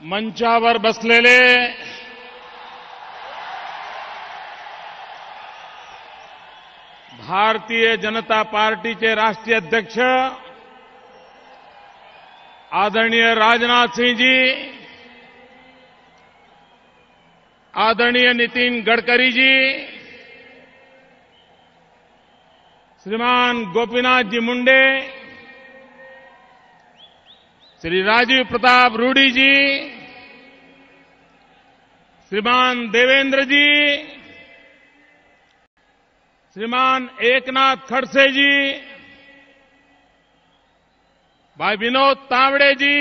मंचावर बसलेले भारतीय जनता पार्टीचे राष्ट्रीय अध्यक्ष आदरणीय राजनाथ सिंह जी, आदरणीय नितिन गडकरी जी, श्रीमान गोपीनाथ जी मुंडे, श्री राजीव प्रताप रूडी जी, श्रीमान देवेंद्र जी, श्रीमान एकनाथ खड़से जी, भाई विनोद तावड़े जी,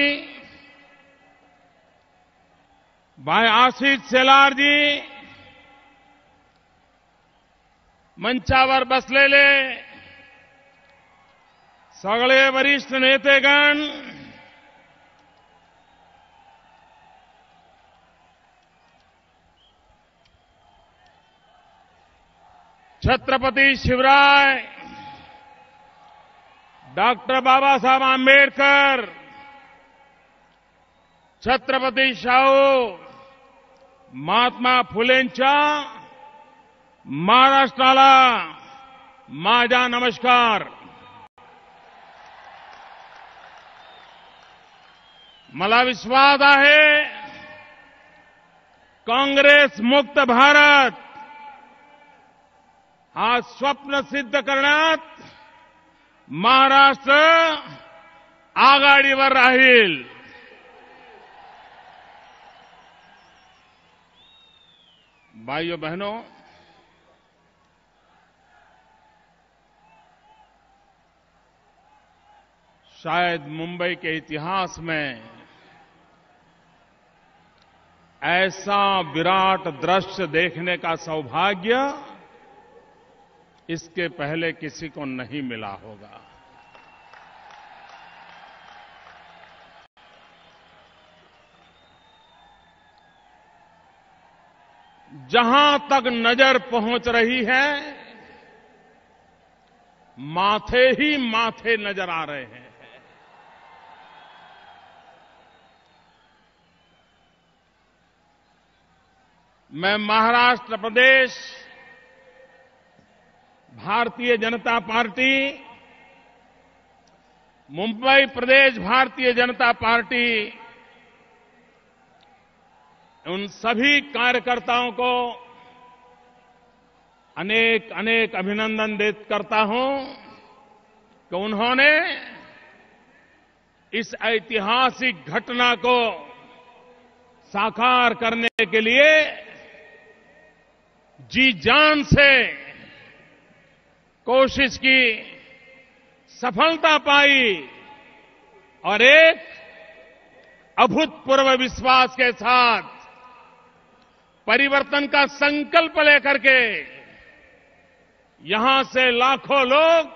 भाई आशीष सेलार जी, मंचावर बसलेले सगळे वरिष्ठ नेतेगण, छत्रपति शिवराय, डॉक्टर बाबासाहेब आंबेडकर, छत्रपती शाहू महात्मा फुलेंच्या महाराष्ट्राला माझा नमस्कार. मला विश्वास आहे, काँग्रेस मुक्त भारत हा स्वप्न सिद्ध करण्यात महाराष्ट्र आघाडीवर राहील. भाइयों बहनों, शायद मुंबई के इतिहास में ऐसा विराट दृश्य देखने का सौभाग्य इसके पहले किसी को नहीं मिला होगा. जहां तक नजर पहुंच रही है, माथे ही माथे नजर आ रहे हैं. मैं महाराष्ट्र प्रदेश भारतीय जनता पार्टी, मुंबई प्रदेश भारतीय जनता पार्टी, उन सभी कार्यकर्ताओं को अनेक अनेक अभिनंदन करता हूं कि उन्होंने इस ऐतिहासिक घटना को साकार करने के लिए जी जान से कोशिश की, सफलता पाई और एक अभूतपूर्व विश्वास के साथ परिवर्तन का संकल्प लेकर के यहां से लाखों लोग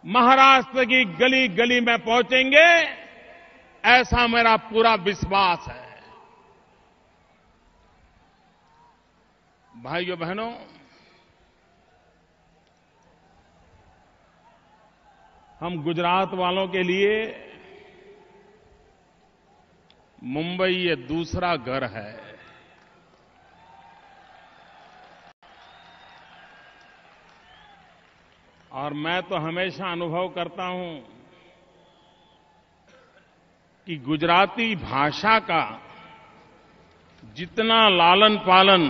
महाराष्ट्र की गली गली में पहुंचेंगे, ऐसा मेरा पूरा विश्वास है. भाइयों बहनों, हम गुजरात वालों के लिए मुंबई ये दूसरा घर है. और मैं तो हमेशा अनुभव करता हूं कि गुजराती भाषा का जितना लालन पालन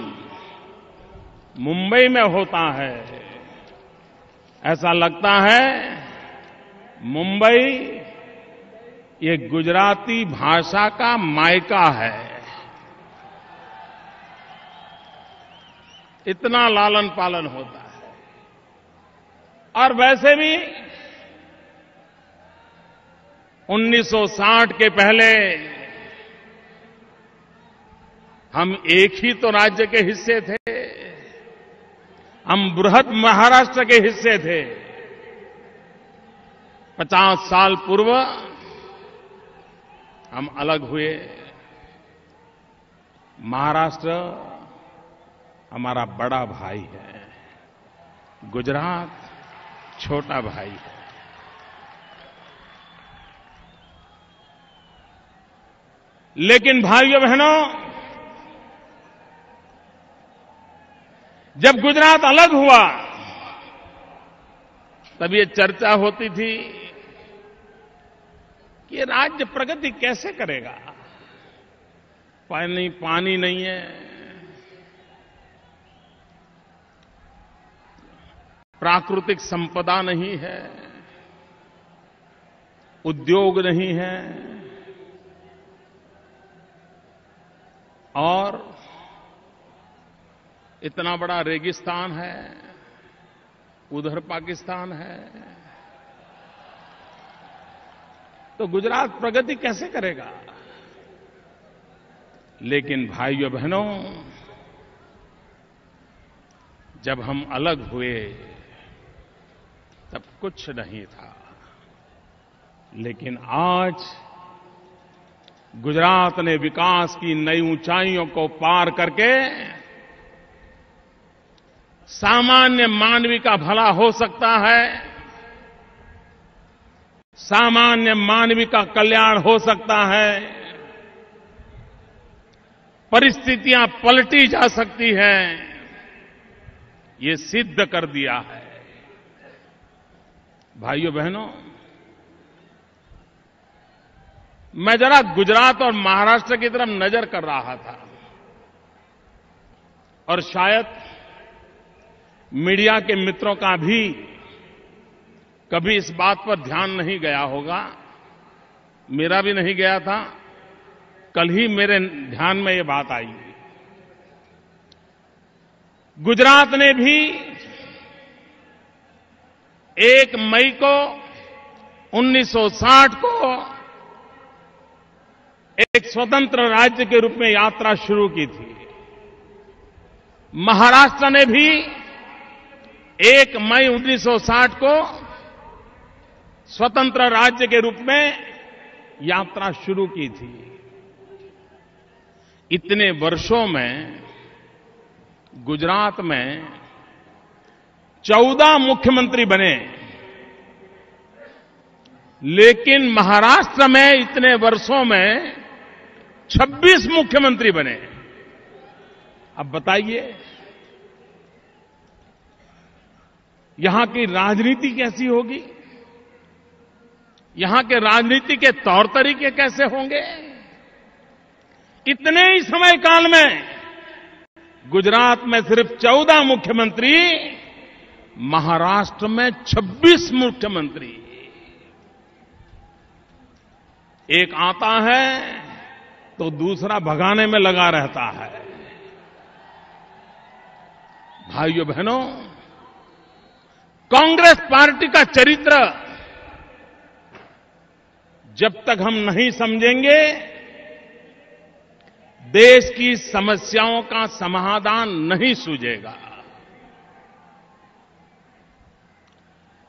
मुंबई में होता है, ऐसा लगता है मुंबई ये गुजराती भाषा का मायका है. इतना लालन पालन होता है. और वैसे भी 1960 के पहले हम एक ही तो राज्य के हिस्से थे, हम बृहद महाराष्ट्र के हिस्से थे. 50 साल पूर्व हम अलग हुए. महाराष्ट्र हमारा बड़ा भाई है, गुजरात छोटा भाई है. लेकिन भाइयों बहनों, जब गुजरात अलग हुआ तब ये चर्चा होती थी कि ये राज्य प्रगति कैसे करेगा। पानी नहीं है, प्राकृतिक संपदा नहीं है, उद्योग नहीं है और इतना बड़ा रेगिस्तान है, उधर पाकिस्तान है, तो गुजरात प्रगति कैसे करेगा। लेकिन भाइयों बहनों, जब हम अलग हुए तब कुछ नहीं था, लेकिन आज गुजरात ने विकास की नई ऊंचाइयों को पार करके सामान्य मानवी का भला हो सकता है, सामान्य मानवी का कल्याण हो सकता है, परिस्थितियां पलटी जा सकती हैं, ये सिद्ध कर दिया है। भाइयों बहनों, मैं जरा गुजरात और महाराष्ट्र की तरफ नजर कर रहा था और शायद मीडिया के मित्रों का भी कभी इस बात पर ध्यान नहीं गया होगा, मेरा भी नहीं गया था, कल ही मेरे ध्यान में ये बात आई। गुजरात ने भी 1 मई को 1960 को एक स्वतंत्र राज्य के रूप में यात्रा शुरू की थी। महाराष्ट्र ने भी 1 मई 1960 को स्वतंत्र राज्य के रूप में यात्रा शुरू की थी। इतने वर्षों में गुजरात में 14 मुख्यमंत्री बने, लेकिन महाराष्ट्र में इतने वर्षों में 26 मुख्यमंत्री बने। अब बताइए, यहां की राजनीति कैसी होगी, यहां के राजनीति के तौर तरीके कैसे होंगे। इतने ही समय काल में गुजरात में सिर्फ 14 मुख्यमंत्री, महाराष्ट्र में 26 मुख्यमंत्री। एक आता है तो दूसरा भगाने में लगा रहता है। भाइयों बहनों, कांग्रेस पार्टी का चरित्र जब तक हम नहीं समझेंगे, देश की समस्याओं का समाधान नहीं सूझेगा।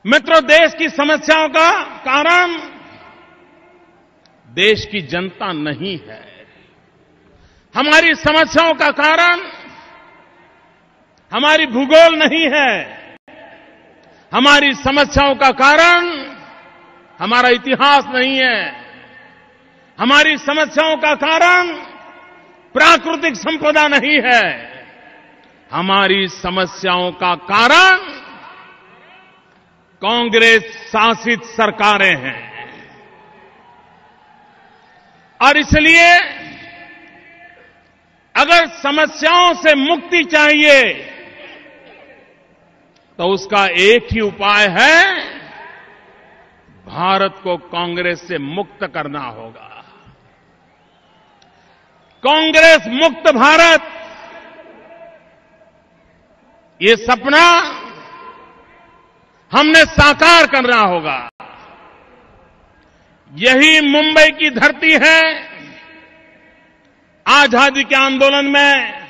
मित्रों, देश की समस्याओं का कारण देश की जनता नहीं है। हमारी समस्याओं का कारण हमारी भूगोल नहीं है। हमारी समस्याओं का कारण हमारा इतिहास नहीं है। हमारी समस्याओं का कारण प्राकृतिक संपदा नहीं है। हमारी समस्याओं का कारण कांग्रेस शासित सरकारें हैं। और इसलिए अगर समस्याओं से मुक्ति चाहिए तो उसका एक ही उपाय है, भारत को कांग्रेस से मुक्त करना होगा। कांग्रेस मुक्त भारत, ये सपना हमने साकार करना होगा। यही मुंबई की धरती है। आजादी के आंदोलन में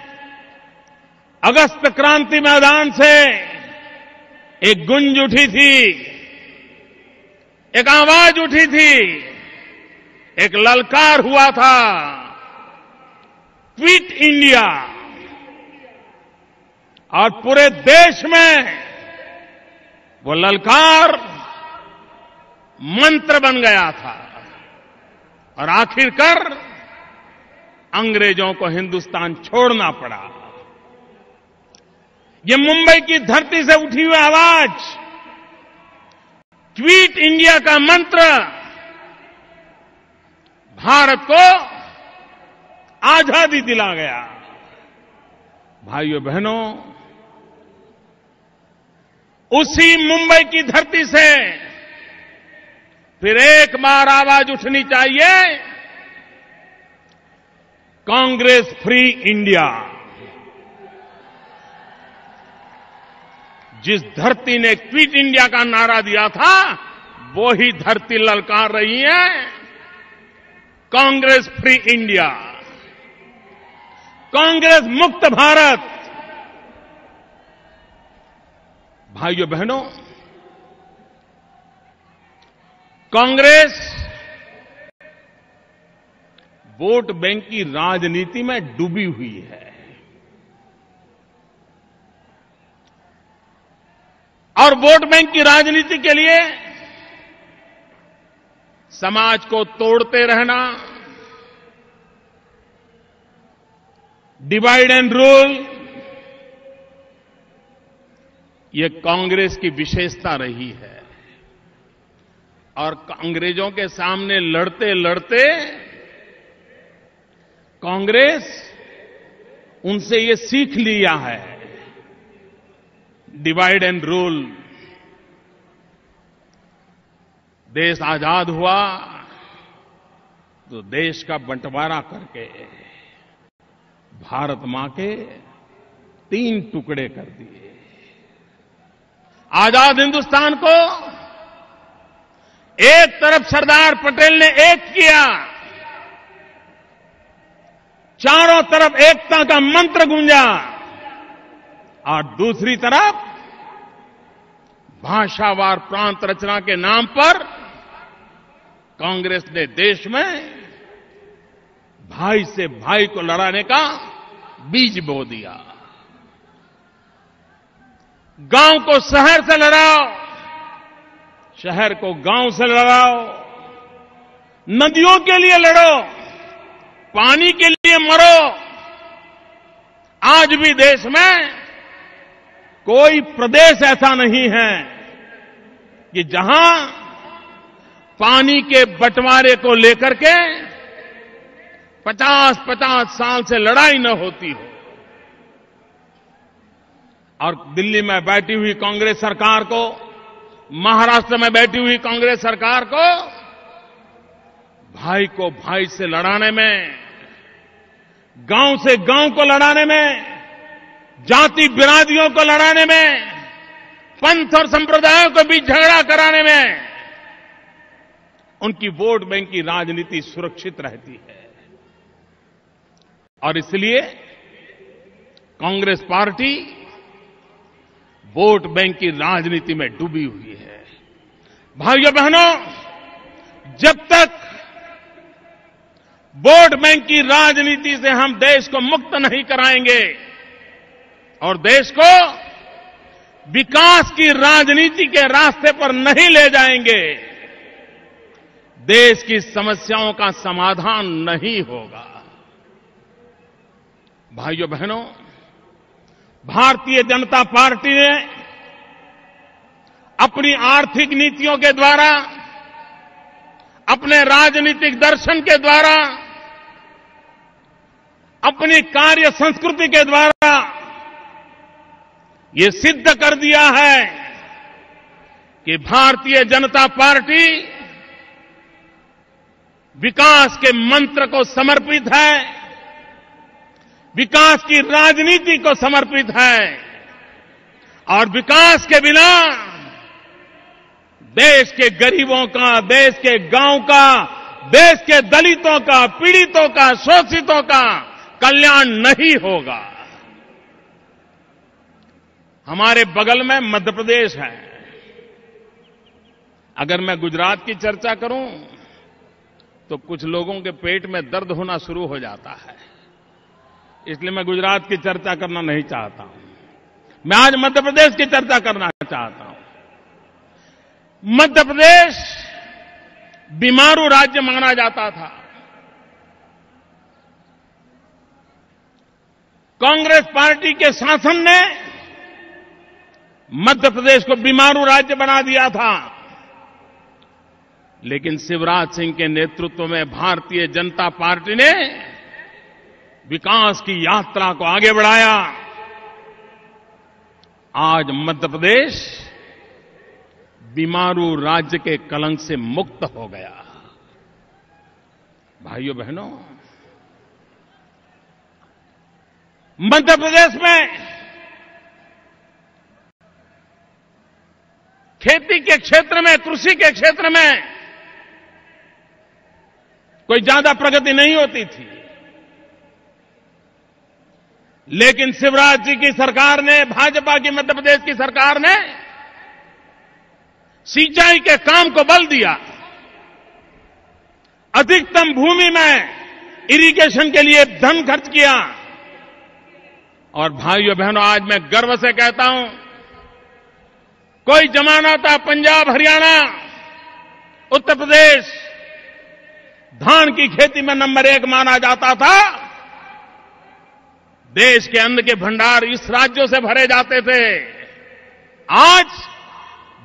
अगस्त क्रांति मैदान से एक गूंज उठी थी, एक आवाज उठी थी, एक ललकार हुआ था, क्विट इंडिया। और पूरे देश में वो ललकार मंत्र बन गया था। और आखिरकार अंग्रेजों को हिंदुस्तान छोड़ना पड़ा। ये मुंबई की धरती से उठी हुई आवाज, क्विट इंडिया का मंत्र भारत को आजादी दिला गया। भाइयों बहनों, उसी मुंबई की धरती से फिर एक बार आवाज उठनी चाहिए, कांग्रेस फ्री इंडिया। जिस धरती ने क्विट इंडिया का नारा दिया था, वो ही धरती ललकार रही है, कांग्रेस फ्री इंडिया, कांग्रेस मुक्त भारत। भाइयों बहनों, कांग्रेस वोट बैंक की राजनीति में डूबी हुई है और वोट बैंक की राजनीति के लिए समाज को तोड़ते रहना, डिवाइड एंड रूल, ये कांग्रेस की विशेषता रही है। और अंग्रेजों के सामने लड़ते लड़ते कांग्रेस उनसे ये सीख लिया है, डिवाइड एंड रूल। देश आजाद हुआ तो देश का बंटवारा करके भारत मां के 3 टुकड़े कर दिए। आजाद हिंदुस्तान को एक तरफ सरदार पटेल ने एक किया, चारों तरफ एकता का मंत्र गूंजा, और दूसरी तरफ भाषावार प्रांत रचना के नाम पर कांग्रेस ने देश में भाई से भाई को लड़ाने का बीज बो दिया। गांव को शहर से लड़ाओ, शहर को गांव से लड़ाओ, नदियों के लिए लड़ो, पानी के लिए मरो। आज भी देश में कोई प्रदेश ऐसा नहीं है कि जहां पानी के बंटवारे को लेकर के 50-50 साल से लड़ाई न होती हो। और दिल्ली में बैठी हुई कांग्रेस सरकार को, महाराष्ट्र में बैठी हुई कांग्रेस सरकार को भाई को भाई से लड़ाने में, गांव से गांव को लड़ाने में, जाति बिरादियों को लड़ाने में, पंथ और संप्रदायों के बीच झगड़ा कराने में उनकी वोट बैंक की राजनीति सुरक्षित रहती है। और इसलिए कांग्रेस पार्टी वोट बैंक की राजनीति में डूबी हुई है। भाइयों बहनों, जब तक वोट बैंक की राजनीति से हम देश को मुक्त नहीं कराएंगे और देश को विकास की राजनीति के रास्ते पर नहीं ले जाएंगे, देश की समस्याओं का समाधान नहीं होगा। भाइयों बहनों, भारतीय जनता पार्टी ने अपनी आर्थिक नीतियों के द्वारा, अपने राजनीतिक दर्शन के द्वारा, अपनी कार्य संस्कृति के द्वारा ये सिद्ध कर दिया है कि भारतीय जनता पार्टी विकास के मंत्र को समर्पित है, विकास की राजनीति को समर्पित है। और विकास के बिना देश के गरीबों का, देश के गांव का, देश के दलितों का, पीड़ितों का, शोषितों का कल्याण नहीं होगा। हमारे बगल में मध्य प्रदेश है। अगर मैं गुजरात की चर्चा करूं तो कुछ लोगों के पेट में दर्द होना शुरू हो जाता है, इसलिए मैं गुजरात की चर्चा करना नहीं चाहता हूं। मैं आज मध्य प्रदेश की चर्चा करना चाहता हूं। मध्य प्रदेश बीमारू राज्य माना जाता था। कांग्रेस पार्टी के शासन ने मध्य प्रदेश को बीमारू राज्य बना दिया था, लेकिन शिवराज सिंह के नेतृत्व में भारतीय जनता पार्टी ने विकास की यात्रा को आगे बढ़ाया। आज मध्य प्रदेश बीमारू राज्य के कलंक से मुक्त हो गया। भाइयों बहनों, मध्य प्रदेश में खेती के क्षेत्र में, कृषि के क्षेत्र में कोई ज्यादा प्रगति नहीं होती थी, लेकिन शिवराज जी की सरकार ने, भाजपा की मध्य प्रदेश की सरकार ने सिंचाई के काम को बल दिया। अधिकतम भूमि में इरिगेशन के लिए धन खर्च किया। और भाइयों बहनों, आज मैं गर्व से कहता हूं, कोई जमाना था पंजाब, हरियाणा, उत्तर प्रदेश धान की खेती में नंबर 1 माना जाता था। देश के अन्न के भंडार इस राज्यों से भरे जाते थे। आज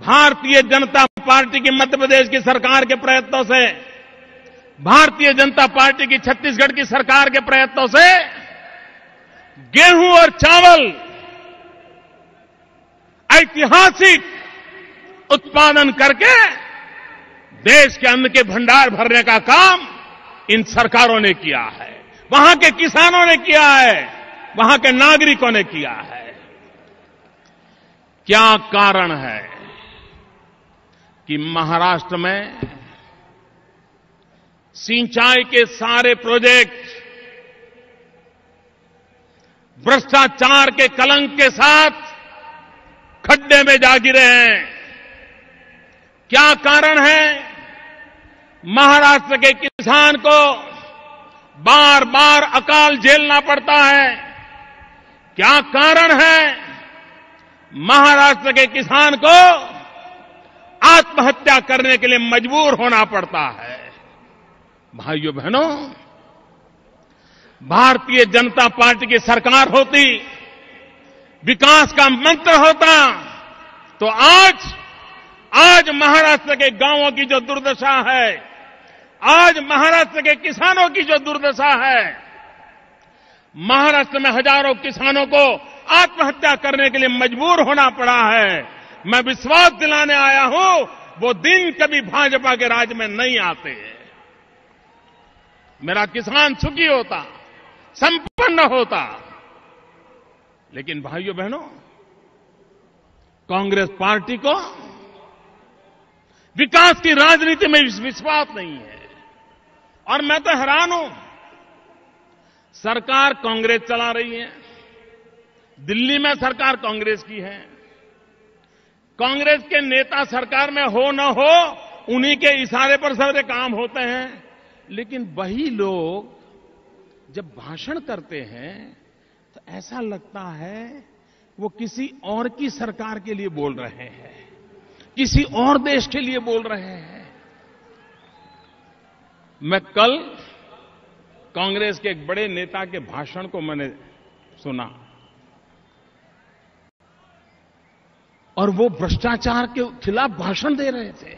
भारतीय जनता पार्टी की मध्य प्रदेश की सरकार के प्रयत्नों से, भारतीय जनता पार्टी की छत्तीसगढ़ की सरकार के प्रयत्नों से गेहूं और चावल ऐतिहासिक उत्पादन करके देश के अन्न के भंडार भरने का काम इन सरकारों ने किया है, वहां के किसानों ने किया है, वहां के नागरिकों ने किया है। क्या कारण है कि महाराष्ट्र में सिंचाई के सारे प्रोजेक्ट भ्रष्टाचार के कलंक के साथ खड्डे में जा गिरे हैं? क्या कारण है महाराष्ट्र के किसान को बार बार अकाल झेलना पड़ता है? क्या कारण है महाराष्ट्र के किसान को आत्महत्या करने के लिए मजबूर होना पड़ता है? भाइयों बहनों, भारतीय जनता पार्टी की सरकार होती, विकास का मंत्र होता, तो आज महाराष्ट्र के गांवों की जो दुर्दशा है, आज महाराष्ट्र के किसानों की जो दुर्दशा है, महाराष्ट्र में हजारों किसानों को आत्महत्या करने के लिए मजबूर होना पड़ा है, मैं विश्वास दिलाने आया हूं, वो दिन कभी भाजपा के राज में नहीं आते। मेरा किसान सुखी होता, संपन्न होता। लेकिन भाइयों बहनों, कांग्रेस पार्टी को विकास की राजनीति में विश्वास नहीं है। और मैं तो हैरान हूं, सरकार कांग्रेस चला रही है, दिल्ली में सरकार कांग्रेस की है, कांग्रेस के नेता सरकार में हो न हो उन्हीं के इशारे पर सारे काम होते हैं। लेकिन वही लोग जब भाषण करते हैं तो ऐसा लगता है वो किसी और की सरकार के लिए बोल रहे हैं, किसी और देश के लिए बोल रहे हैं। मैं कल कांग्रेस के एक बड़े नेता के भाषण को मैंने सुना और वो भ्रष्टाचार के खिलाफ भाषण दे रहे थे।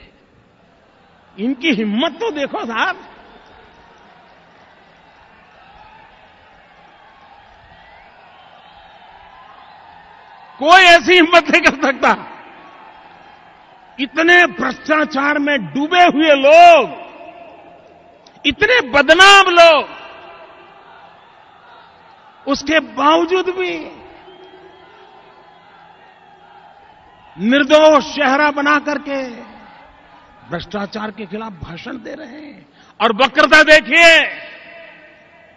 इनकी हिम्मत तो देखो साहब। कोई ऐसी हिम्मत नहीं कर सकता। इतने भ्रष्टाचार में डूबे हुए लोग, इतने बदनाम लोग, उसके बावजूद भी निर्दोष चेहरा बना करके भ्रष्टाचार के खिलाफ भाषण दे रहे हैं। और वक्रता देखिए,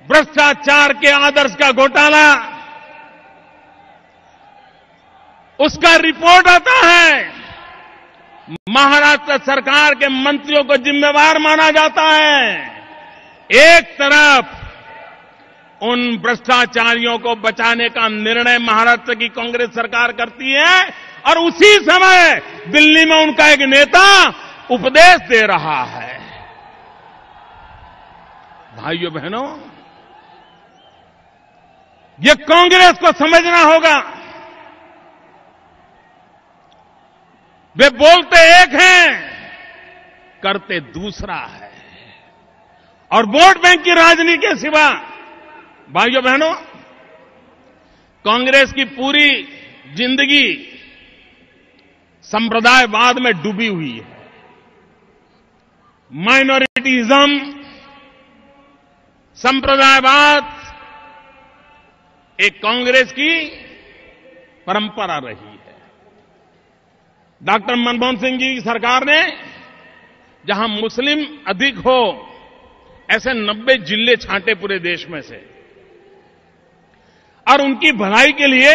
भ्रष्टाचार के आदर्श का घोटाला, उसका रिपोर्ट आता है, महाराष्ट्र सरकार के मंत्रियों को जिम्मेवार माना जाता है। एक तरफ उन भ्रष्टाचारियों को बचाने का निर्णय महाराष्ट्र की कांग्रेस सरकार करती है और उसी समय दिल्ली में उनका एक नेता उपदेश दे रहा है। भाइयों बहनों, ये कांग्रेस को समझना होगा। वे बोलते एक हैं, करते दूसरा है। और वोट बैंक की राजनीति के सिवा भाइयों बहनों, कांग्रेस की पूरी जिंदगी संप्रदायवाद में डूबी हुई है। माइनॉरिटीज्म, संप्रदायवाद एक कांग्रेस की परंपरा रही है। डॉक्टर मनमोहन सिंह जी की सरकार ने जहां मुस्लिम अधिक हो ऐसे 90 जिले छांटे पूरे देश में से, और उनकी भलाई के लिए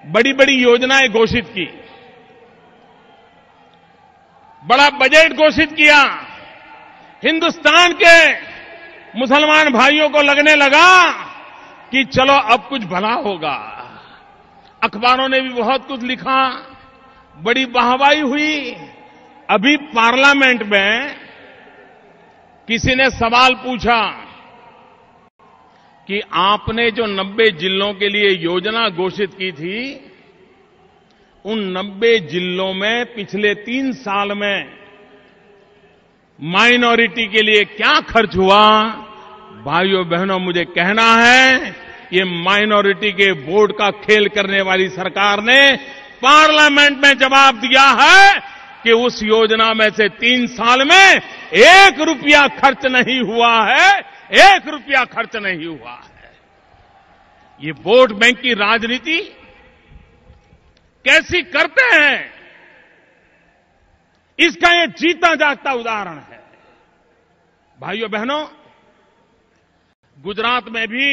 बड़ी बड़ी योजनाएं घोषित की, बड़ा बजट घोषित किया। हिंदुस्तान के मुसलमान भाइयों को लगने लगा कि चलो अब कुछ भला होगा। अखबारों ने भी बहुत कुछ लिखा, बड़ी वाहवाही हुई। अभी पार्लियामेंट में किसी ने सवाल पूछा कि आपने जो 90 जिलों के लिए योजना घोषित की थी, उन 90 जिलों में पिछले 3 साल में माइनॉरिटी के लिए क्या खर्च हुआ? भाइयों बहनों, मुझे कहना है, ये माइनॉरिटी के वोट का खेल करने वाली सरकार ने पार्लियामेंट में जवाब दिया है कि उस योजना में से 3 साल में 1 रुपया खर्च नहीं हुआ है, 1 रुपया खर्च नहीं हुआ है। ये वोट बैंक की राजनीति कैसी करते हैं, इसका ये जीता जागता उदाहरण है। भाइयों बहनों, गुजरात में भी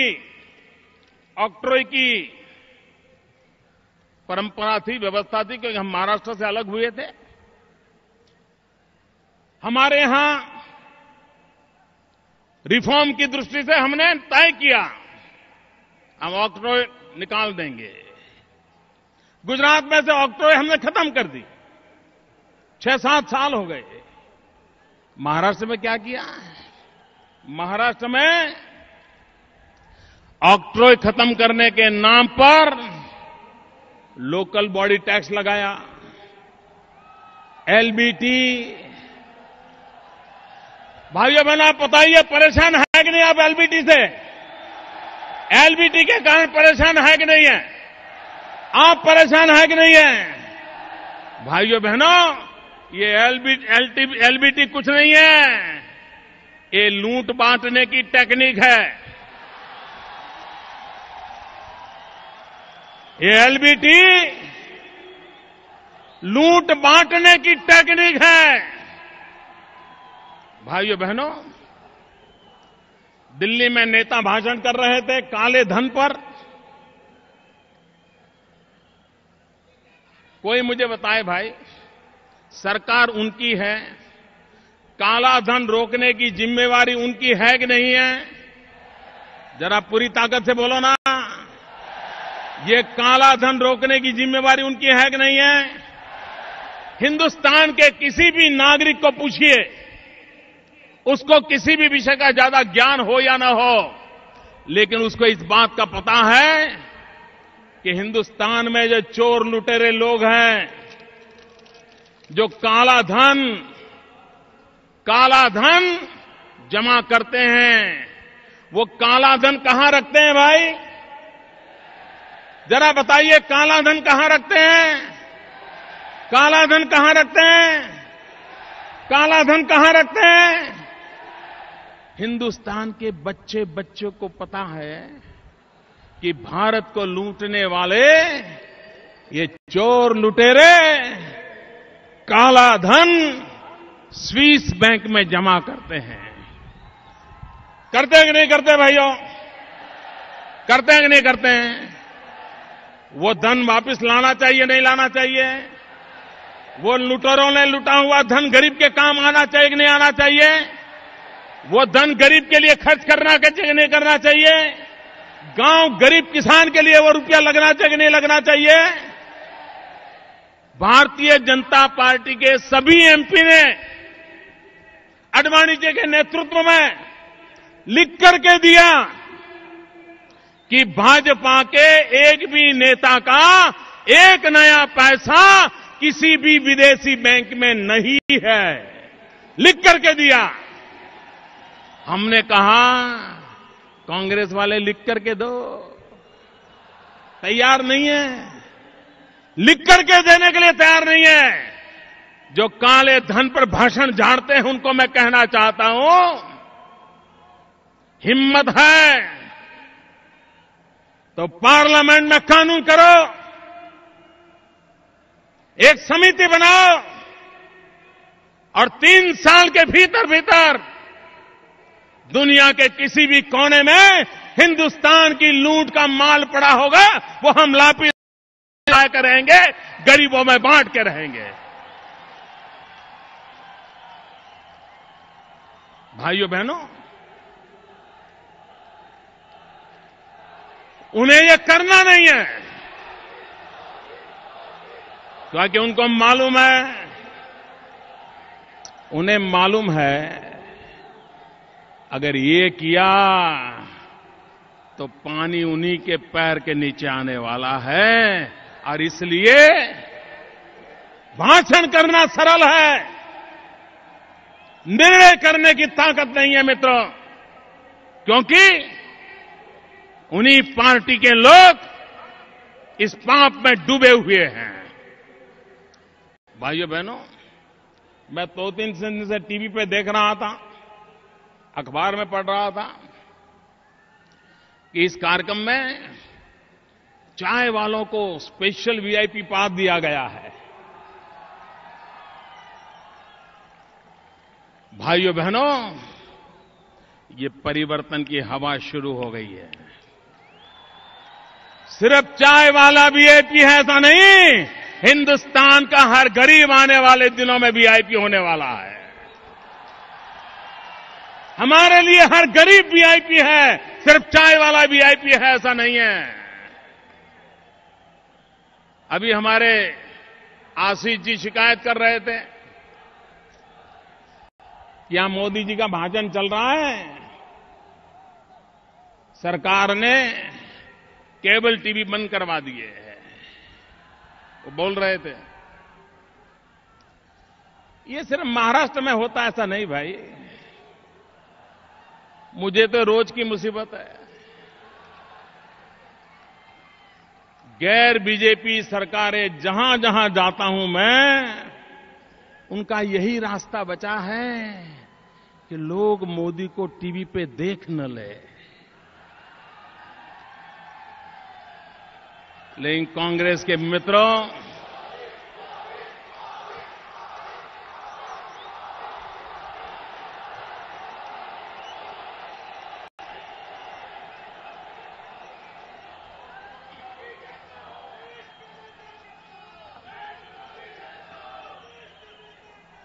ऑक्ट्रॉय की परंपरा थी, व्यवस्था थी, क्योंकि हम महाराष्ट्र से अलग हुए थे। हमारे यहां रिफॉर्म की दृष्टि से हमने तय किया हम ऑक्ट्रॉय निकाल देंगे। गुजरात में से ऑक्ट्रॉय हमने खत्म कर दी। 6-7 साल हो गए। महाराष्ट्र में क्या किया? महाराष्ट्र में ऑक्ट्रॉय खत्म करने के नाम पर लोकल बॉडी टैक्स लगाया, एलबीटी। भाइयों बहनों, आप बताइए, परेशान है कि नहीं आप एलबीटी से? एलबीटी के कारण परेशान है कि नहीं है? आप परेशान है कि नहीं है? भाइयों बहनों, ये एलबीटी कुछ नहीं है, ये लूट बांटने की टेक्निक है। ये एलबीटी लूट बांटने की टेक्निक है। भाइयों बहनों, दिल्ली में नेता भाषण कर रहे थे काले धन पर। कोई मुझे बताए भाई, सरकार उनकी है, काला धन रोकने की जिम्मेवारी उनकी है कि नहीं है? जरा पूरी ताकत से बोलो ना, ये काला धन रोकने की जिम्मेवारी उनकी है कि नहीं है? हिंदुस्तान के किसी भी नागरिक को पूछिए, उसको किसी भी विषय का ज्यादा ज्ञान हो या ना हो, लेकिन उसको इस बात का पता है कि हिंदुस्तान में जो चोर लुटेरे लोग हैं, जो काला धन जमा करते हैं, वो काला धन कहां रखते हैं भाई? जरा बताइए, काला धन कहां रखते हैं? काला धन कहां रखते हैं? काला धन कहां रखते हैं? हिंदुस्तान के बच्चों को पता है कि भारत को लूटने वाले ये चोर लुटेरे काला धन स्विस बैंक में जमा करते हैं। करते हैं कि नहीं करते भाइयों? करते हैं कि नहीं करते हैं? वो धन वापस लाना चाहिए, नहीं लाना चाहिए? वो लुटेरों ने लुटा हुआ धन गरीब के काम आना चाहिए कि नहीं आना चाहिए? वो धन गरीब के लिए खर्च करना चाहिए कि नहीं करना चाहिए? गांव गरीब किसान के लिए वो रुपया लगना चाहिए कि नहीं लगना चाहिए? भारतीय जनता पार्टी के सभी एमपी ने आडवाणी जी के नेतृत्व में लिख करके दिया कि भाजपा के एक भी नेता का एक नया पैसा किसी भी विदेशी बैंक में नहीं है, लिख करके दिया। हमने कहा कांग्रेस वाले लिख करके दो, तैयार नहीं है, लिख करके देने के लिए तैयार नहीं है। जो काले धन पर भाषण झाड़ते हैं उनको मैं कहना चाहता हूं, हिम्मत है तो पार्लियामेंट में कानून करो, एक समिति बनाओ और 3 साल के भीतर भीतर दुनिया के किसी भी कोने में हिंदुस्तान की लूट का माल पड़ा होगा वो हम लापी कर रहेंगे, गरीबों में बांट के रहेंगे। भाइयों बहनों, उन्हें यह करना नहीं है क्योंकि उनको मालूम है, उन्हें मालूम है अगर ये किया तो पानी उन्हीं के पैर के नीचे आने वाला है, और इसलिए भाषण करना सरल है, निर्णय करने की ताकत नहीं है मित्रों, क्योंकि उन्हीं पार्टी के लोग इस पाप में डूबे हुए हैं। भाइयों बहनों, मैं 2-3 दिन से टीवी पे देख रहा था, अखबार में पढ़ रहा था कि इस कार्यक्रम में चाय वालों को स्पेशल वीआईपी पास दिया गया है। भाइयों बहनों, ये परिवर्तन की हवा शुरू हो गई है। सिर्फ चाय वाला वीआईपी है ऐसा नहीं, हिंदुस्तान का हर गरीब आने वाले दिनों में वीआईपी होने वाला है। हमारे लिए हर गरीब वीआईपी है, सिर्फ चाय वाला वीआईपी है ऐसा नहीं है। अभी हमारे आशीष जी शिकायत कर रहे थे, क्या मोदी जी का भाषण चल रहा है, सरकार ने केबल टीवी बंद करवा दिए हैं, वो बोल रहे थे। ये सिर्फ महाराष्ट्र में होता ऐसा नहीं भाई, मुझे तो रोज की मुसीबत है। गैर बीजेपी सरकारें जहां जहां जाता हूं मैं, उनका यही रास्ता बचा है कि लोग मोदी को टीवी पे देख न ले। लेकिन कांग्रेस के मित्रों,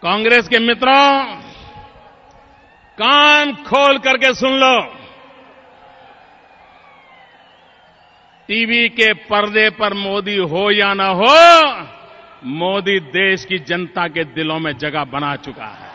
कांग्रेस के मित्रों, कान खोल करके सुन लो। टीवी के पर्दे पर मोदी हो या ना हो, मोदी देश की जनता के दिलों में जगह बना चुका है।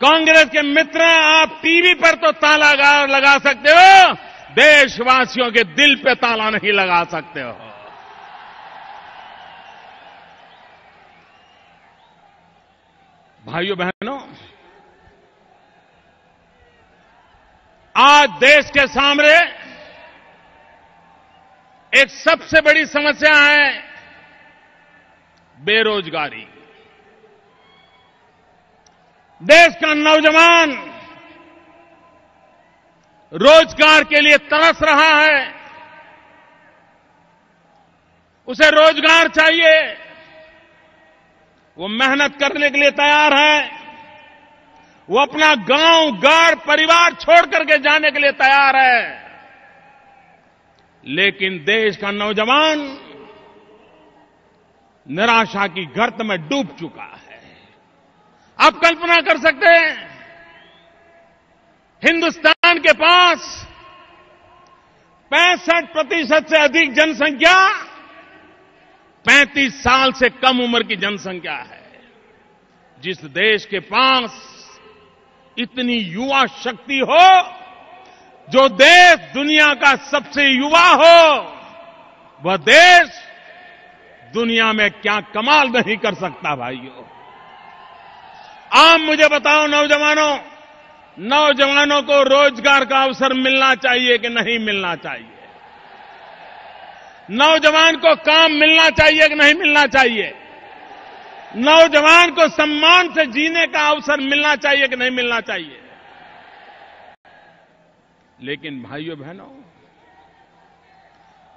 कांग्रेस के मित्र, आप टीवी पर तो ताला लगा सकते हो, देशवासियों के दिल पे ताला नहीं लगा सकते हो। भाइयों बहनों, आज देश के सामने एक सबसे बड़ी समस्या है बेरोजगारी। देश का नौजवान रोजगार के लिए तरस रहा है, उसे रोजगार चाहिए, वो मेहनत करने के लिए तैयार है, वो अपना गांव, घर, परिवार छोड़ करके जाने के लिए तैयार है। लेकिन देश का नौजवान निराशा की गर्त में डूब चुका है। आप कल्पना कर सकते हैं, हिंदुस्तान के पास 65% से अधिक जनसंख्या 35 साल से कम उम्र की जनसंख्या है। जिस देश के पास इतनी युवा शक्ति हो, जो देश दुनिया का सबसे युवा हो, वह देश दुनिया में क्या कमाल नहीं कर सकता भाइयों। आप मुझे बताओ नौजवानों को रोजगार का अवसर मिलना चाहिए कि नहीं मिलना चाहिए? नौजवान को काम मिलना चाहिए कि नहीं मिलना चाहिए? नौजवान को सम्मान से जीने का अवसर मिलना चाहिए कि नहीं मिलना चाहिए? लेकिन भाइयों बहनों,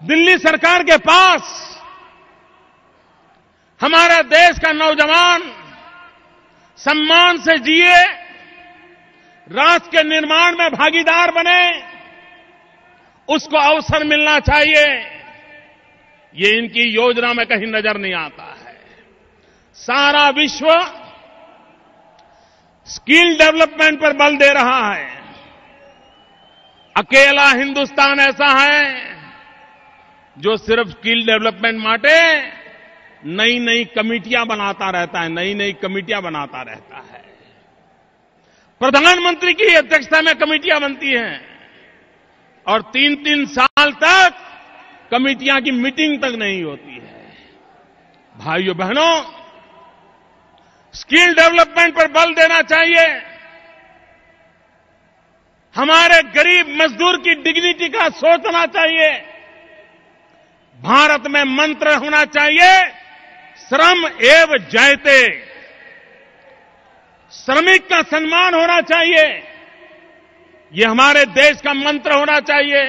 दिल्ली सरकार के पास हमारे देश का नौजवान सम्मान से जिए, राष्ट्र के निर्माण में भागीदार बने, उसको अवसर मिलना चाहिए, ये इनकी योजना में कहीं नजर नहीं आता है। सारा विश्व स्किल डेवलपमेंट पर बल दे रहा है, अकेला हिंदुस्तान ऐसा है जो सिर्फ स्किल डेवलपमेंट માટે नई नई कमिटियां बनाता रहता है, प्रधानमंत्री की अध्यक्षता में कमिटियां बनती हैं और 3-3 साल तक कमिटियां की मीटिंग तक नहीं होती है। भाइयों बहनों, स्किल डेवलपमेंट पर बल देना चाहिए, हमारे गरीब मजदूर की डिग्निटी का सोचना चाहिए। भारत में मंत्र होना चाहिए, श्रम एव जयते, श्रमिक का सम्मान होना चाहिए, ये हमारे देश का मंत्र होना चाहिए।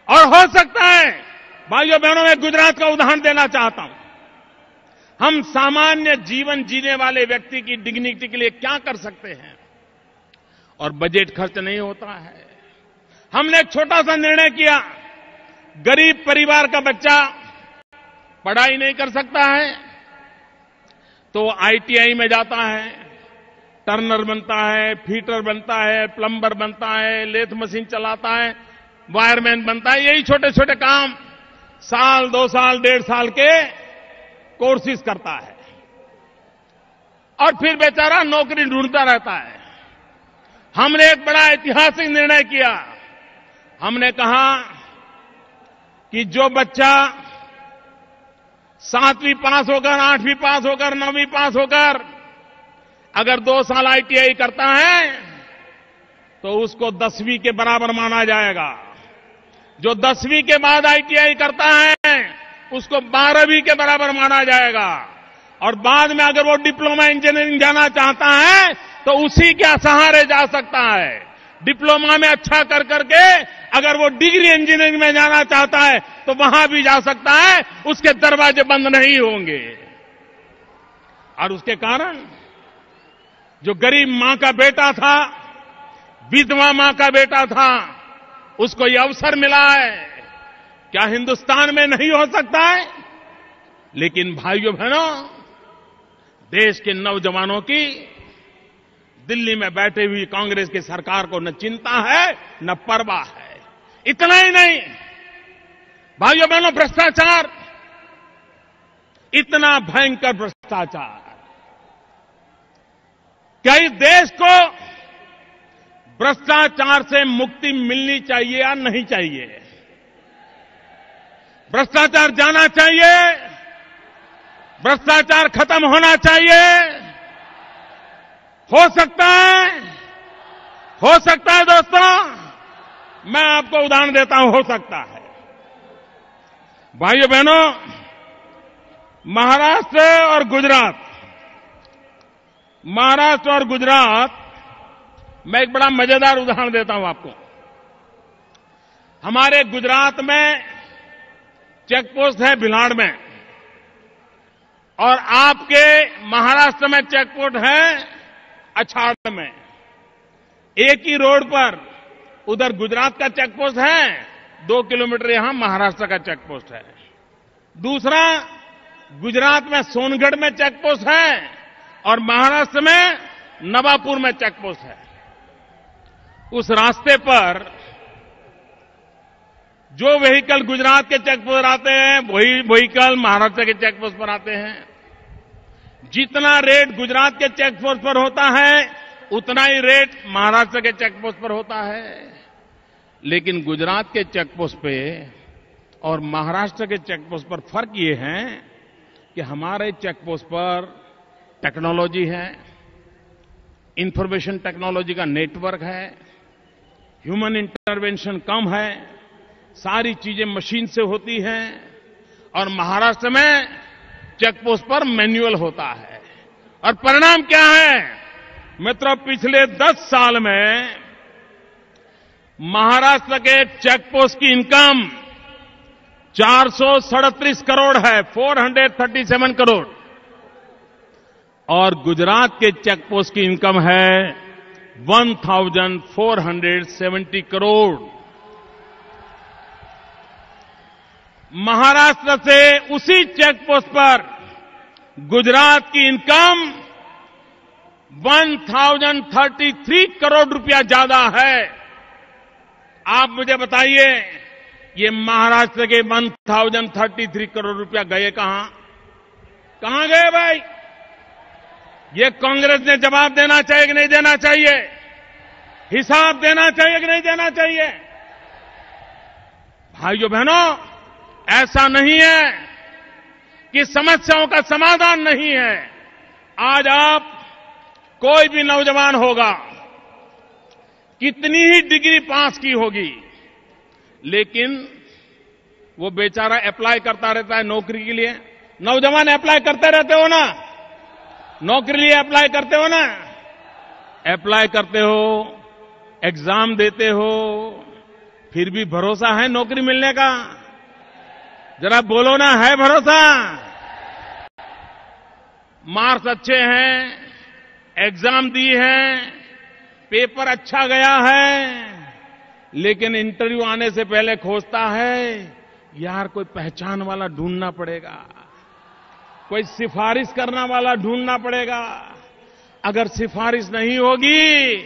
और हो सकता है, भाइयों बहनों, मैं गुजरात का उदाहरण देना चाहता हूं। हम सामान्य जीवन जीने वाले व्यक्ति की डिग्निटी के लिए क्या कर सकते हैं, और बजट खर्च नहीं होता है। हमने एक छोटा सा निर्णय किया, गरीब परिवार का बच्चा पढ़ाई नहीं कर सकता है तो आईटीआई में जाता है, टर्नर बनता है, फीटर बनता है, प्लम्बर बनता है, लेथ मशीन चलाता है, वायरमैन बनता है। यही छोटे छोटे काम साल, 2 साल, 1.5 साल के कोर्सेज करता है और फिर बेचारा नौकरी ढूंढता रहता है। हमने एक बड़ा ऐतिहासिक निर्णय किया। हमने कहा कि जो बच्चा 7वीं पास होकर, 8वीं पास होकर, 9वीं पास होकर अगर 2 साल आईटीआई करता है तो उसको 10वीं के बराबर माना जाएगा। जो 10वीं के बाद आईटीआई करता है उसको 12वीं के बराबर माना जाएगा। और बाद में अगर वो डिप्लोमा इंजीनियरिंग जाना चाहता है तो उसी के सहारे जा सकता है। डिप्लोमा में अच्छा कर करके अगर वो डिग्री इंजीनियरिंग में जाना चाहता है तो वहां भी जा सकता है, उसके दरवाजे बंद नहीं होंगे। और उसके कारण जो गरीब मां का बेटा था, विधवा मां का बेटा था, उसको ये अवसर मिला है। क्या हिंदुस्तान में नहीं हो सकता है? लेकिन भाइयों बहनों, देश के नौजवानों की दिल्ली में बैठे हुई कांग्रेस की सरकार को न चिंता है न परवाह है। इतना ही नहीं, भाइयों बहनों, भ्रष्टाचार, इतना भयंकर भ्रष्टाचार, क्या इस देश को भ्रष्टाचार से मुक्ति मिलनी चाहिए या नहीं चाहिए? भ्रष्टाचार जाना चाहिए, भ्रष्टाचार खत्म होना चाहिए। हो सकता है दोस्तों, मैं आपको उदाहरण देता हूं, हो सकता है। भाइयों बहनों, महाराष्ट्र और गुजरात मैं एक बड़ा मजेदार उदाहरण देता हूं आपको। हमारे गुजरात में चेक पोस्ट है भिलाड़ में, और आपके महाराष्ट्र में चेक पोस्ट है अछाड़ में। एक ही रोड पर उधर गुजरात का चेक पोस्ट है, 2 किलोमीटर यहां महाराष्ट्र का चेक पोस्ट है। दूसरा, गुजरात में सोनगढ़ में चेक पोस्ट है और महाराष्ट्र में नवापुर में चेक पोस्ट है। उस रास्ते पर जो व्हीकल गुजरात के चेक पोस्ट पर आते हैं, वही व्हीकल महाराष्ट्र के चेक पोस्ट पर आते हैं। जितना रेट गुजरात के चेक पोस्ट पर होता है उतना ही रेट महाराष्ट्र के चेक पोस्ट पर होता है। लेकिन गुजरात के चेक पोस्ट पे और महाराष्ट्र के चेक पोस्ट पर फर्क ये है कि हमारे चेक पोस्ट पर टेक्नोलॉजी है, इंफॉर्मेशन टेक्नोलॉजी का नेटवर्क है, ह्यूमन इंटरवेंशन कम है, सारी चीजें मशीन से होती हैं, और महाराष्ट्र में चेक पोस्ट पर मैन्युअल होता है। और परिणाम क्या है मित्रों, पिछले 10 साल में महाराष्ट्र के चेक पोस्ट की इनकम 437 करोड़ है, 437 करोड़, और गुजरात के चेक पोस्ट की इनकम है 1470 करोड़। महाराष्ट्र से उसी चेक पोस्ट पर गुजरात की इनकम 1033 करोड़ रुपया ज्यादा है। आप मुझे बताइए, ये महाराष्ट्र के 1033 करोड़ रुपया गए कहां? कहां गए भाई? ये कांग्रेस ने जवाब देना चाहिए कि नहीं देना चाहिए? हिसाब देना चाहिए कि नहीं देना चाहिए? भाइयों बहनों, ऐसा नहीं है कि समस्याओं का समाधान नहीं है। आज आप कोई भी नौजवान होगा, कितनी ही डिग्री पास की होगी, लेकिन वो बेचारा अप्लाई करता रहता है नौकरी के लिए। नौजवान अप्लाई करते रहते हो ना, नौकरी लिए अप्लाई करते हो ना, अप्लाई करते हो, एग्जाम देते हो, फिर भी भरोसा है नौकरी मिलने का? जरा बोलो ना, है भरोसा? मार्क्स अच्छे हैं, एग्जाम दी है, पेपर अच्छा गया है, लेकिन इंटरव्यू आने से पहले खोजता है यार कोई पहचान वाला ढूंढना पड़ेगा, कोई सिफारिश करना वाला ढूंढना पड़ेगा। अगर सिफारिश नहीं होगी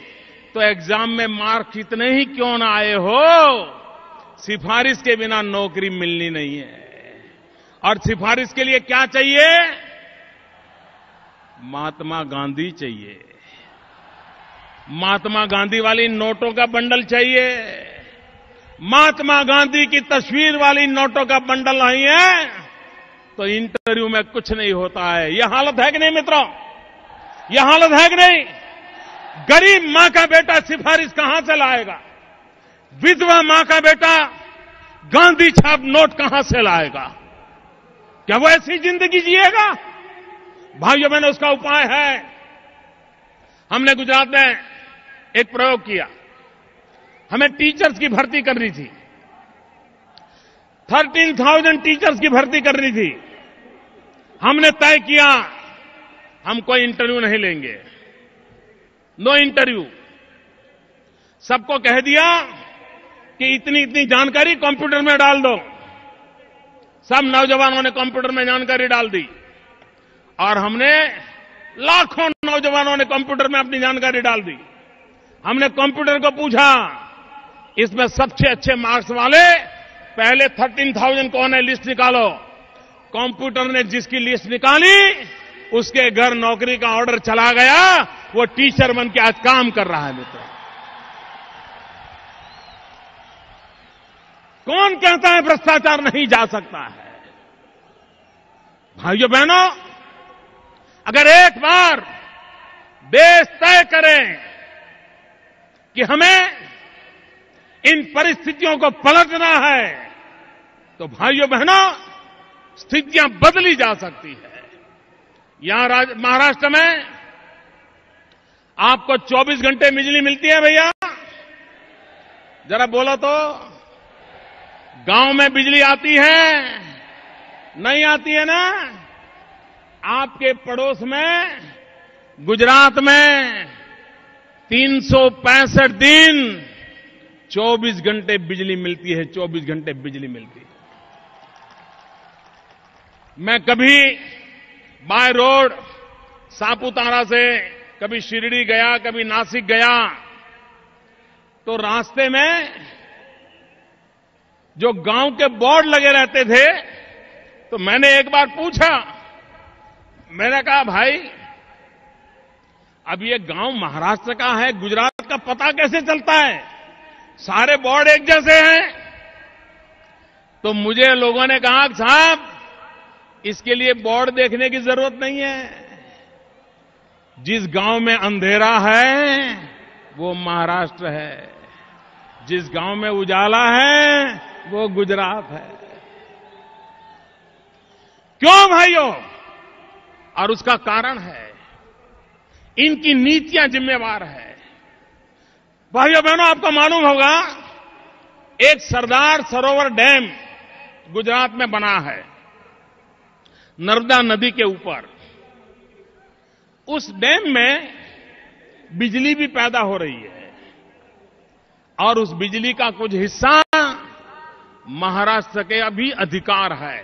तो एग्जाम में मार्क कितने ही क्यों ना आए हो, सिफारिश के बिना नौकरी मिलनी नहीं है। और सिफारिश के लिए क्या चाहिए? महात्मा गांधी चाहिए, महात्मा गांधी वाली नोटों का बंडल चाहिए। महात्मा गांधी की तस्वीर वाली नोटों का बंडल नहीं है तो इंटरव्यू में कुछ नहीं होता है। यह हालत है कि नहीं मित्रों? यह हालत है कि नहीं? गरीब मां का बेटा सिफारिश कहां से लाएगा? विधवा मां का बेटा गांधी छाप नोट कहां से लाएगा? क्या वो ऐसी जिंदगी जिएगा? भाइयों बहनों, उसका उपाय है। हमने गुजरात में एक प्रयोग किया। हमें टीचर्स की भर्ती करनी थी, 13,000 टीचर्स की भर्ती करनी थी। हमने तय किया हम कोई इंटरव्यू नहीं लेंगे, नो इंटरव्यू। सबको कह दिया कि इतनी इतनी जानकारी कंप्यूटर में डाल दो। सब नौजवानों ने कंप्यूटर में जानकारी डाल दी और हमने लाखों नौजवानों ने कंप्यूटर में अपनी जानकारी डाल दी। हमने कंप्यूटर को पूछा, इसमें सबसे अच्छे मार्क्स वाले पहले 13,000 कौन है, लिस्ट निकालो। कंप्यूटर ने जिसकी लिस्ट निकाली उसके घर नौकरी का ऑर्डर चला गया, वो टीचर बन के आज काम कर रहा है। मित्र, कौन कहता है भ्रष्टाचार नहीं जा सकता है? भाइयों बहनों, अगर एक बार देश तय करें कि हमें इन परिस्थितियों को पलटना है तो भाइयों बहनों स्थितियां बदली जा सकती है। यहां महाराष्ट्र में आपको 24 घंटे बिजली मिलती है भैया? जरा बोलो तो। गांव में बिजली आती है? नहीं आती है ना? आपके पड़ोस में गुजरात में 365 दिन 24 घंटे बिजली मिलती है, 24 घंटे बिजली मिलती है। मैं कभी बाय रोड सापुतारा से कभी शिरडी गया, कभी नासिक गया, तो रास्ते में जो गांव के बोर्ड लगे रहते थे, तो मैंने एक बार पूछा, मैंने कहा भाई अब ये गांव महाराष्ट्र का है, गुजरात का पता कैसे चलता है? सारे बोर्ड एक जैसे हैं। तो मुझे लोगों ने कहा साहब इसके लिए बोर्ड देखने की जरूरत नहीं है, जिस गांव में अंधेरा है वो महाराष्ट्र है, जिस गांव में उजाला है वो गुजरात है। क्यों भाइयों? और उसका कारण है इनकी नीतियां जिम्मेवार है। भाइयों बहनों, आपको मालूम होगा एक सरदार सरोवर डैम गुजरात में बना है नर्मदा नदी के ऊपर। उस डैम में बिजली भी पैदा हो रही है और उस बिजली का कुछ हिस्सा महाराष्ट्र के अभी अधिकार है।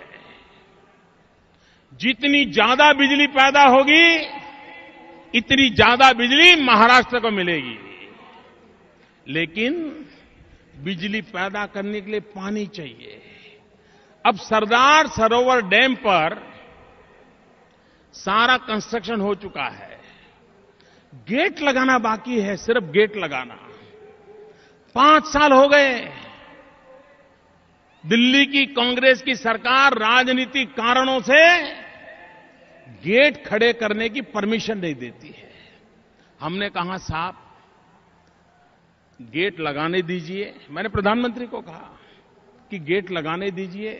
जितनी ज्यादा बिजली पैदा होगी इतनी ज्यादा बिजली महाराष्ट्र को मिलेगी। लेकिन बिजली पैदा करने के लिए पानी चाहिए। अब सरदार सरोवर डैम पर सारा कंस्ट्रक्शन हो चुका है, गेट लगाना बाकी है, सिर्फ गेट लगाना। 5 साल हो गए। दिल्ली की कांग्रेस की सरकार राजनीतिक कारणों से गेट खड़े करने की परमिशन नहीं देती है। हमने कहा साहब गेट लगाने दीजिए। मैंने प्रधानमंत्री को कहा कि गेट लगाने दीजिए।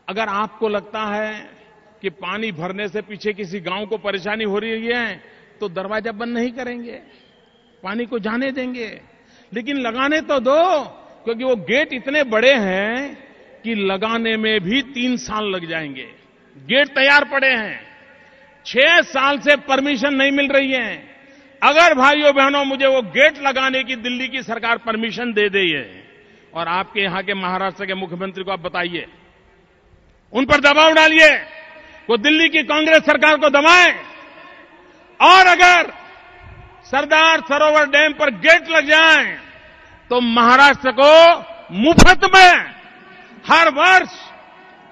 अगर आपको लगता है कि पानी भरने से पीछे किसी गांव को परेशानी हो रही है तो दरवाजा बंद नहीं करेंगे, पानी को जाने देंगे, लेकिन लगाने तो दो, क्योंकि वो गेट इतने बड़े हैं कि लगाने में भी 3 साल लग जाएंगे। गेट तैयार पड़े हैं, 6 साल से परमिशन नहीं मिल रही है। अगर भाइयों बहनों मुझे वो गेट लगाने की दिल्ली की सरकार परमिशन दे दे और आपके यहां के महाराष्ट्र के मुख्यमंत्री को आप बताइए, उन पर दबाव डालिए, वो दिल्ली की कांग्रेस सरकार को दबाएं, और अगर सरदार सरोवर डैम पर गेट लग जाएं तो महाराष्ट्र को मुफ्त में हर वर्ष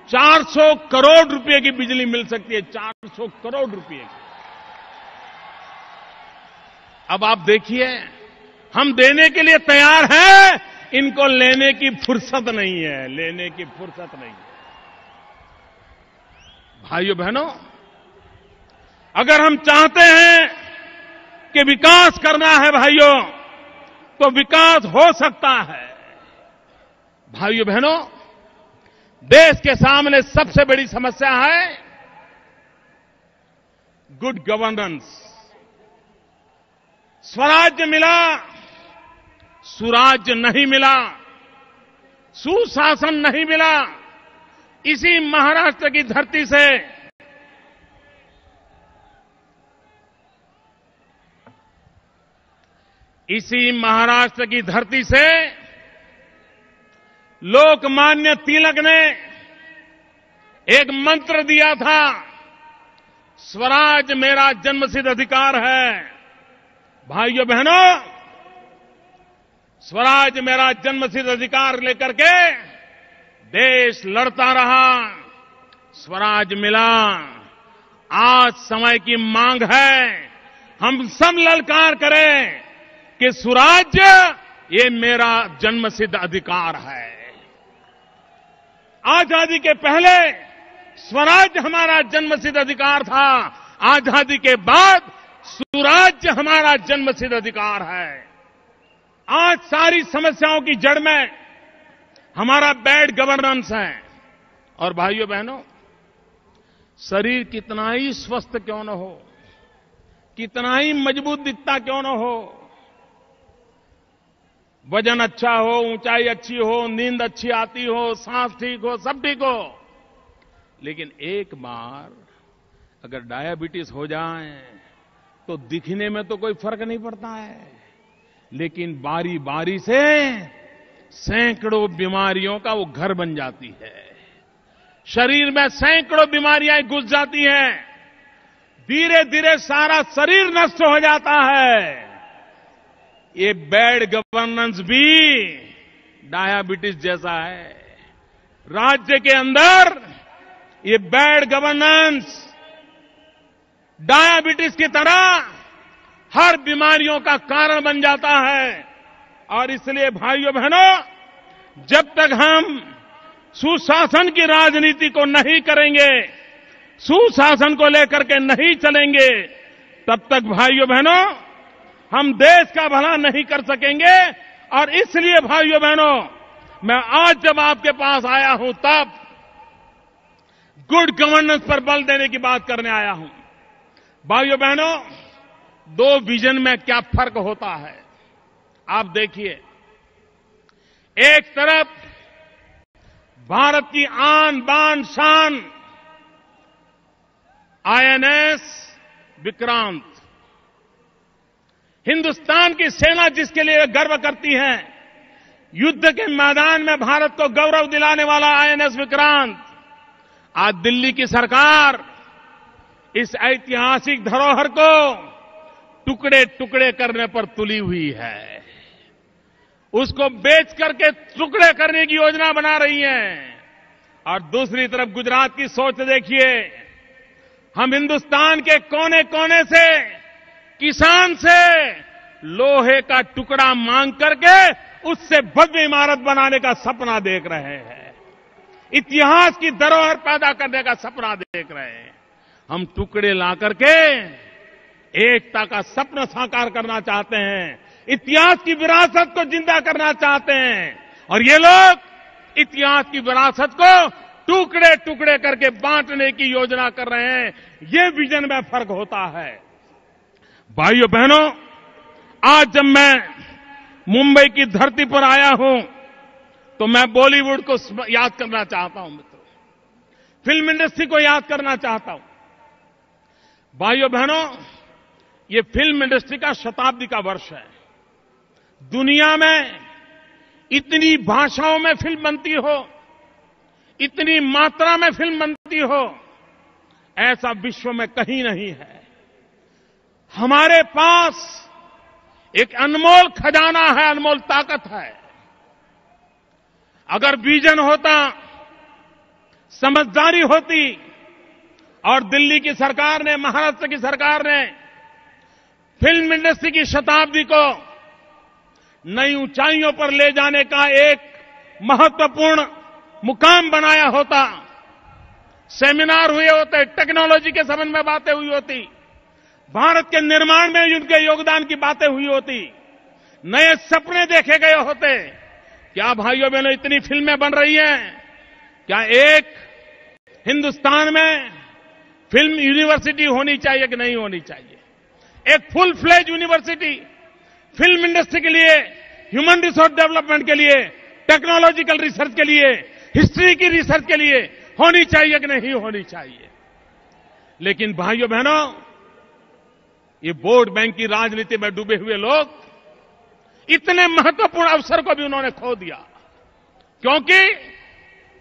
400 करोड़ रुपए की बिजली मिल सकती है। 400 करोड़ रुपए की। अब आप देखिए, हम देने के लिए तैयार हैं, इनको लेने की फुर्सत नहीं है, लेने की फुर्सत नहीं है। भाइयों बहनों, अगर हम चाहते हैं कि विकास करना है भाइयों, तो विकास हो सकता है। भाइयों बहनों, देश के सामने सबसे बड़ी समस्या है गुड गवर्नेंस। स्वराज्य मिला, सुराज्य नहीं मिला, सुशासन नहीं मिला। इसी महाराष्ट्र की धरती से लोकमान्य तिलक ने एक मंत्र दिया था, स्वराज मेरा जन्मसिद्ध अधिकार है। भाइयों बहनों, स्वराज मेरा जन्मसिद्ध अधिकार लेकर के देश लड़ता रहा, स्वराज मिला। आज समय की मांग है, हम सब ललकार करें कि स्वराज्य ये मेरा जन्मसिद्ध अधिकार है। आजादी के पहले स्वराज्य हमारा जन्मसिद्ध अधिकार था, आजादी के बाद सुराज्य हमारा जन्मसिद्ध अधिकार है। आज सारी समस्याओं की जड़ में हमारा बैड गवर्नेंस है। और भाइयों बहनों, शरीर कितना ही स्वस्थ क्यों न हो, कितना ही मजबूत दिखता क्यों न हो, वजन अच्छा हो, ऊंचाई अच्छी हो, नींद अच्छी आती हो, सांस ठीक हो, सब ठीक हो, लेकिन एक बार अगर डायबिटीज हो जाए तो दिखने में तो कोई फर्क नहीं पड़ता है, लेकिन बारी बारी से सैकड़ों बीमारियों का वो घर बन जाती है। शरीर में सैकड़ों बीमारियां घुस जाती हैं, धीरे धीरे सारा शरीर नष्ट हो जाता है। ये बैड गवर्नेंस भी डायबिटीज जैसा है। राज्य के अंदर ये बैड गवर्नेंस डायबिटीज की तरह हर बीमारियों का कारण बन जाता है। और इसलिए भाइयों बहनों, जब तक हम सुशासन की राजनीति को नहीं करेंगे, सुशासन को लेकर के नहीं चलेंगे, तब तक भाइयों बहनों हम देश का भला नहीं कर सकेंगे। और इसलिए भाइयों बहनों, मैं आज जब आपके पास आया हूं तब गुड गवर्नेंस पर बल देने की बात करने आया हूं। भाइयों बहनों, दो विजन में क्या फर्क होता है आप देखिए। एक तरफ भारत की आन बान शान आईएनएस विक्रांत, हिंदुस्तान की सेना जिसके लिए गर्व करती है, युद्ध के मैदान में भारत को गौरव दिलाने वाला आईएनएस विक्रांत, आज दिल्ली की सरकार इस ऐतिहासिक धरोहर को टुकड़े टुकड़े करने पर तुली हुई है। उसको बेच करके टुकड़े करने की योजना बना रही है। और दूसरी तरफ गुजरात की सोच देखिए, हम हिंदुस्तान के कोने कोने से किसान से लोहे का टुकड़ा मांग करके उससे भव्य इमारत बनाने का सपना देख रहे हैं। इतिहास की धरोहर पैदा करने का सपना देख रहे हैं। हम टुकड़े ला करके एकता का सपना साकार करना चाहते हैं, इतिहास की विरासत को जिंदा करना चाहते हैं। और ये लोग इतिहास की विरासत को टुकड़े टुकड़े करके बांटने की योजना कर रहे हैं। ये विजन में फर्क होता है। भाइयों बहनों, आज जब मैं मुंबई की धरती पर आया हूं तो मैं बॉलीवुड को याद करना चाहता हूं मित्रों, फिल्म इंडस्ट्री को याद करना चाहता हूं। भाइयों बहनों, ये फिल्म इंडस्ट्री का शताब्दी का वर्ष है। दुनिया में इतनी भाषाओं में फिल्म बनती हो, इतनी मात्रा में फिल्म बनती हो, ऐसा विश्व में कहीं नहीं है। हमारे पास एक अनमोल खजाना है, अनमोल ताकत है। अगर विजन होता, समझदारी होती और दिल्ली की सरकार ने, महाराष्ट्र की सरकार ने फिल्म इंडस्ट्री की शताब्दी को नई ऊंचाइयों पर ले जाने का एक महत्वपूर्ण मुकाम बनाया होता, सेमिनार हुए होते, टेक्नोलॉजी के संबंध में बातें हुई होती, भारत के निर्माण में उनके योगदान की बातें हुई होती, नए सपने देखे गए होते। क्या भाइयों बहनों इतनी फिल्में बन रही हैं? क्या एक हिंदुस्तान में फिल्म यूनिवर्सिटी होनी चाहिए कि नहीं होनी चाहिए? एक full fledge university film industry के लिए, ह्यूमन रिसोर्स डेवलपमेंट के लिए, टेक्नोलॉजिकल रिसर्च के लिए, हिस्ट्री की रिसर्च के लिए होनी चाहिए कि नहीं होनी चाहिए? लेकिन भाइयों बहनों, ये वोट बैंक की राजनीति में डूबे हुए लोग इतने महत्वपूर्ण अवसर को भी उन्होंने खो दिया, क्योंकि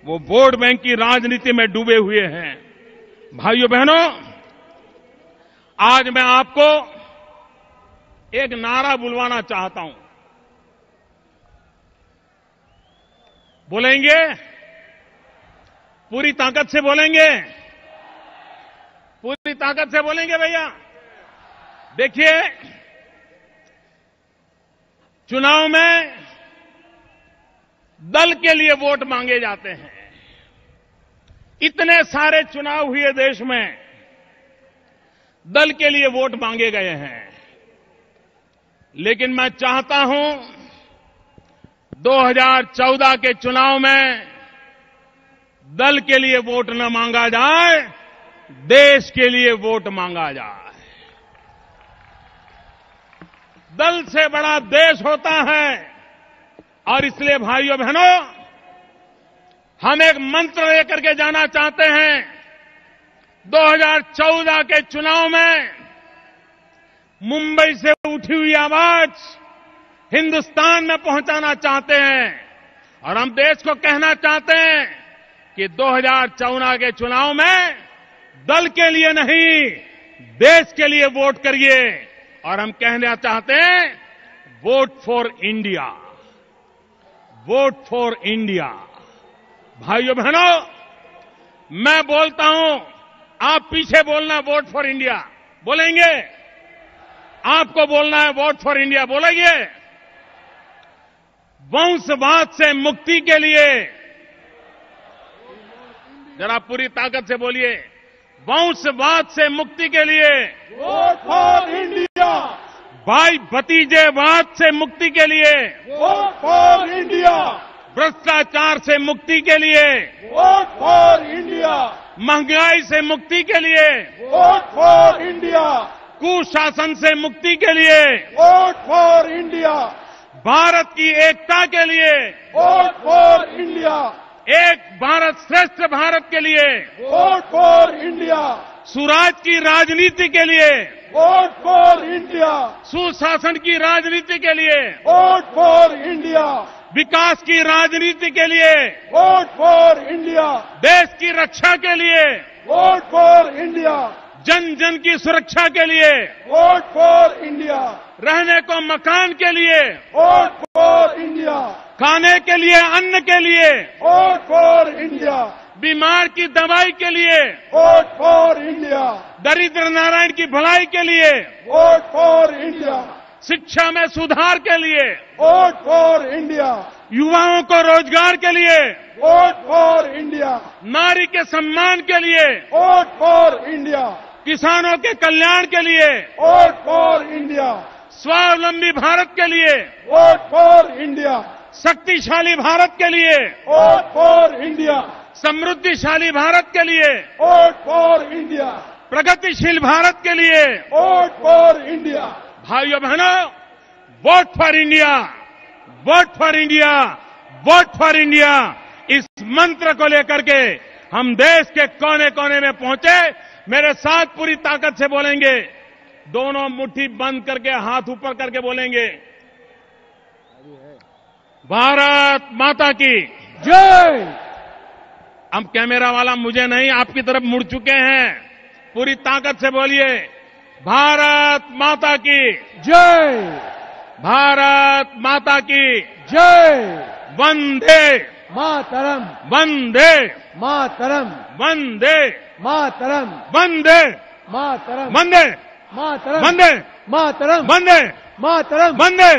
वो वोट बैंक की राजनीति में डूबे हुए हैं। भाइयों बहनों, आज मैं आपको एक नारा बुलवाना चाहता हूं। बोलेंगे? पूरी ताकत से बोलेंगे? पूरी ताकत से बोलेंगे भैया? देखिए, चुनाव में दल के लिए वोट मांगे जाते हैं। इतने सारे चुनाव हुए देश में, दल के लिए वोट मांगे गए हैं। लेकिन मैं चाहता हूं 2014 के चुनाव में दल के लिए वोट न मांगा जाए, देश के लिए वोट मांगा जाए। दल से बड़ा देश होता है। और इसलिए भाइयों बहनों, हम एक मंत्र लेकर के जाना चाहते हैं। 2014 के चुनाव में मुंबई से उठी हुई आवाज हिंदुस्तान में पहुंचाना चाहते हैं। और हम देश को कहना चाहते हैं कि 2014 के चुनाव में दल के लिए नहीं, देश के लिए वोट करिए। और हम कहना चाहते हैं, vote for India, vote for India. भाइयों बहनों, मैं बोलता हूं, आप पीछे बोलना वोट फॉर इंडिया। बोलेंगे? आपको बोलना है वोट फॉर इंडिया, बोलेंगे? वंशवाद से मुक्ति के लिए जरा पूरी ताकत से बोलिए, वंशवाद से मुक्ति के लिए वोट फॉर इंडिया, भाई भतीजेवाद से मुक्ति के लिए वोट फॉर इंडिया, भ्रष्टाचार से मुक्ति के लिए वोट फॉर इंडिया, महंगाई से मुक्ति के लिए वोट फॉर इंडिया, कुशासन से मुक्ति के लिए वोट फॉर इंडिया, भारत की एकता के लिए वोट फॉर इंडिया, एक भारत श्रेष्ठ भारत के लिए वोट फॉर इंडिया, सुराज की राजनीति के लिए वोट फॉर इंडिया, सुशासन की राजनीति के लिए वोट फॉर इंडिया, विकास की राजनीति के लिए वोट फॉर इंडिया, देश की रक्षा के लिए वोट फॉर इंडिया, जन जन की सुरक्षा के लिए वोट फॉर इंडिया, रहने को मकान के लिए वोट फॉर इंडिया, खाने के लिए अन्न के लिए वोट फॉर इंडिया, बीमार की दवाई के लिए वोट फॉर इंडिया, दरिद्र नारायण की भलाई के लिए वोट फॉर इंडिया, शिक्षा में सुधार के लिए वोट फॉर इंडिया, युवाओं को रोजगार के लिए वोट फॉर इंडिया, नारी के सम्मान के लिए वोट फॉर इंडिया, किसानों के कल्याण के लिए वोट फॉर इंडिया, स्वावलंबी भारत के लिए वोट फॉर इंडिया, शक्तिशाली भारत के लिए वोट फॉर इंडिया, समृद्धिशाली भारत के लिए वोट फॉर इंडिया, प्रगतिशील भारत के लिए वोट फॉर इंडिया, भाइयों बहनों, vote for India, vote for India, vote for India, इस मंत्र को लेकर के हम देश के कोने कोने में पहुंचे। मेरे साथ पूरी ताकत से बोलेंगे, दोनों मुट्ठी बंद करके हाथ ऊपर करके बोलेंगे, भारत माता की जय। अब कैमरा वाला मुझे नहीं, आपकी तरफ मुड़ चुके हैं। पूरी ताकत से बोलिए, भारत माता की जय, भारत माता की जय, वंदे मातरम, वंदे मातरम, वंदे मातरम, वंदे मातरम, वंदे मातरम, वंदे मातरम, वंदे मातरम, वंदे